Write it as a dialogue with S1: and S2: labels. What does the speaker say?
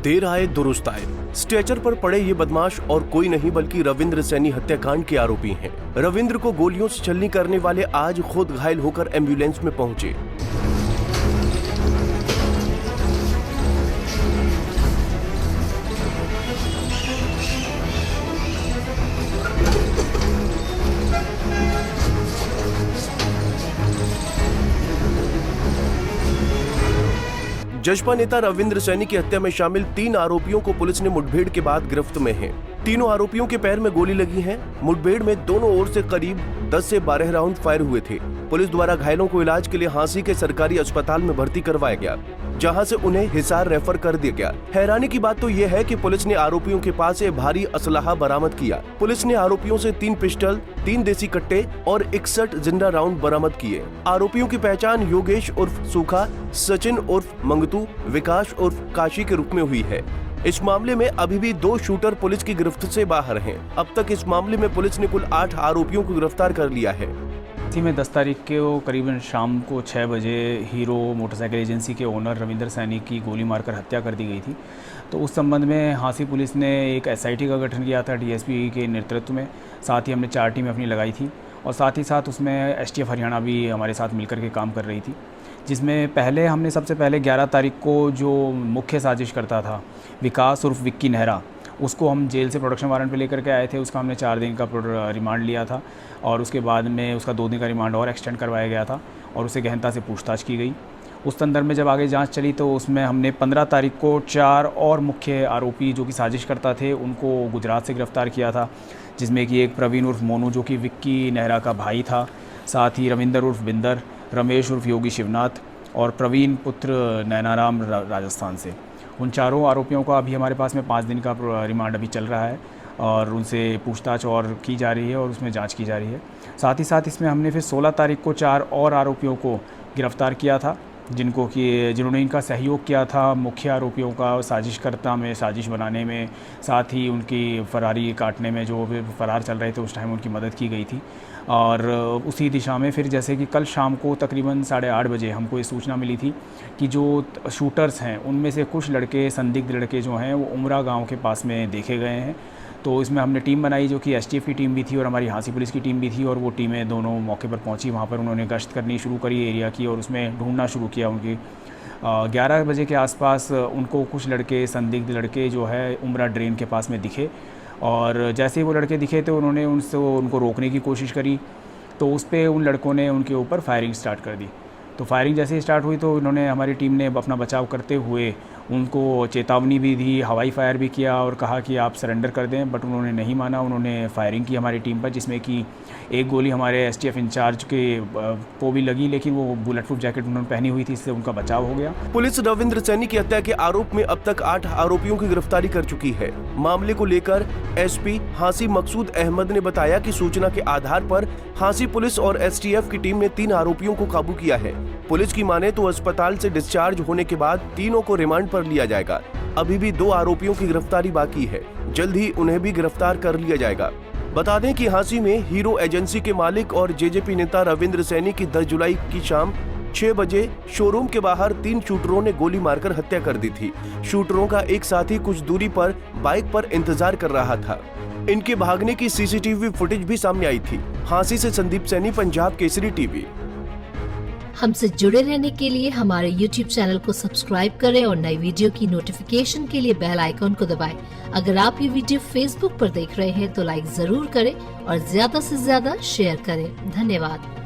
S1: देर आए दुरुस्त आए। स्ट्रेचर पर पड़े ये बदमाश और कोई नहीं बल्कि रविंद्र सैनी हत्याकांड के आरोपी हैं। रविंद्र को गोलियों से छलनी करने वाले आज खुद घायल होकर एम्बुलेंस में पहुंचे। जसपा नेता रविंद्र सैनी की हत्या में शामिल 3 आरोपियों को पुलिस ने मुठभेड़ के बाद गिरफ्त में है। तीनों आरोपियों के पैर में गोली लगी है। मुठभेड़ में दोनों ओर से करीब 10 से 12 राउंड फायर हुए थे। पुलिस द्वारा घायलों को इलाज के लिए हांसी के सरकारी अस्पताल में भर्ती करवाया गया, जहां से उन्हें हिसार रेफर कर दिया गया। हैरानी की बात तो यह है कि पुलिस ने आरोपियों के पास से भारी असलहा बरामद किया। पुलिस ने आरोपियों से 3 पिस्टल, 3 देसी कट्टे और 61 जिंदा राउंड बरामद किए। आरोपियों की पहचान योगेश उर्फ सूखा, सचिन उर्फ मंगतू, विकास उर्फ काशी के रूप में हुई है। इस मामले में अभी भी 2 शूटर पुलिस की गिरफ्त से बाहर हैं। अब तक इस मामले में पुलिस ने कुल 8 आरोपियों को गिरफ्तार कर लिया है।
S2: इसी में 10 तारीख को करीबन शाम को 6 बजे हीरो मोटरसाइकिल एजेंसी के ओनर रविंद्र सैनी की गोली मारकर हत्या कर दी गई थी। तो उस संबंध में हांसी पुलिस ने एक SIT का गठन किया था डीएसपी के नेतृत्व में। साथ ही हमने 4 टीमें अपनी लगाई थी और साथ ही साथ उसमें STF हरियाणा भी हमारे साथ मिलकर के काम कर रही थी, जिसमें हमने सबसे पहले 11 तारीख को जो मुख्य साजिश करता था विकास उर्फ विक्की नेहरा, उसको हम जेल से प्रोडक्शन वारंट पे लेकर के आए थे। उसका हमने 4 दिन का रिमांड लिया था और उसके बाद में उसका 2 दिन का रिमांड और एक्सटेंड करवाया गया था और उसे गहनता से पूछताछ की गई। उस संदर्भ में जब आगे जांच चली तो उसमें हमने 15 तारीख को 4 और मुख्य आरोपी जो कि साजिश करता थे उनको गुजरात से गिरफ्तार किया था, जिसमें कि एक प्रवीण उर्फ मोनू जो कि विक्की नेहरा का भाई था, साथ ही रविंदर उर्फ बिंदर, रमेश उर्फ योगी शिवनाथ और प्रवीण पुत्र नैनाराम राजस्थान से। उन चारों आरोपियों का अभी हमारे पास में 5 दिन का रिमांड अभी चल रहा है और उनसे पूछताछ और की जा रही है और उसमें जांच की जा रही है। साथ ही साथ इसमें हमने फिर 16 तारीख को 4 और आरोपियों को गिरफ्तार किया था, जिन्होंने इनका सहयोग किया था मुख्य आरोपियों का साजिशकर्ता में, साजिश बनाने में, साथ ही उनकी फरारी काटने में। जो फरार चल रहे थे उस टाइम उनकी मदद की गई थी। और उसी दिशा में फिर जैसे कि कल शाम को तकरीबन 8:30 बजे हमको ये सूचना मिली थी कि जो शूटर्स हैं उनमें से कुछ लड़के, संदिग्ध लड़के जो हैं वो उमरा गांव के पास में देखे गए हैं। तो इसमें हमने टीम बनाई जो कि STF की टीम भी थी और हमारी हांसी पुलिस की टीम भी थी और वो टीमें दोनों मौके पर पहुंची। वहां पर उन्होंने गश्त करनी शुरू करी एरिया की और उसमें ढूंढना शुरू किया। उनकी 11 बजे के आसपास उनको कुछ लड़के, संदिग्ध लड़के जो है उमरा ड्रेन के पास में दिखे और जैसे ही वो लड़के दिखे तो उन्होंने उनको रोकने की कोशिश करी। तो उस पर उन लड़कों ने उनके ऊपर फायरिंग स्टार्ट कर दी। तो फायरिंग जैसे ही स्टार्ट हुई तो उन्होंने, हमारी टीम ने अपना बचाव करते हुए उनको चेतावनी भी दी, हवाई फायर भी किया और कहा कि आप सरेंडर कर दें, बट उन्होंने नहीं माना। उन्होंने फायरिंग की हमारी टीम पर, जिसमें कि एक गोली हमारे STF इंचार्ज को भी लगी, लेकिन वो बुलेट प्रूफ जैकेट उन्होंने पहनी हुई थी, इससे उनका बचाव हो गया।
S1: पुलिस रविंद्र सैनी की हत्या के आरोप में अब तक 8 आरोपियों की गिरफ्तारी कर चुकी है। मामले को लेकर SP हांसी मकसूद अहमद ने बताया कि सूचना के आधार पर हांसी पुलिस और STF की टीम ने 3 आरोपियों को काबू किया है। पुलिस की माने तो अस्पताल से डिस्चार्ज होने के बाद तीनों को रिमांड पर लिया जाएगा। अभी भी 2 आरोपियों की गिरफ्तारी बाकी है, जल्द ही उन्हें भी गिरफ्तार कर लिया जाएगा। बता दें कि हांसी में हीरो एजेंसी के मालिक और JJP नेता रविंद्र सैनी की 10 जुलाई की शाम 6 बजे शोरूम के बाहर 3 शूटरों ने गोली मारकर हत्या कर दी थी। शूटरों का एक साथी कुछ दूरी पर बाइक पर इंतजार कर रहा था। इनके भागने की CCTV फुटेज भी सामने आई थी। हांसी से संदीप सैनी, पंजाब केसरी TV।
S3: हमसे जुड़े रहने के लिए हमारे YouTube चैनल को सब्सक्राइब करें और नई वीडियो की नोटिफिकेशन के लिए बेल आइकॉन को दबाएं। अगर आप ये वीडियो Facebook पर देख रहे हैं तो लाइक जरूर करें और ज्यादा से ज्यादा शेयर करें। धन्यवाद।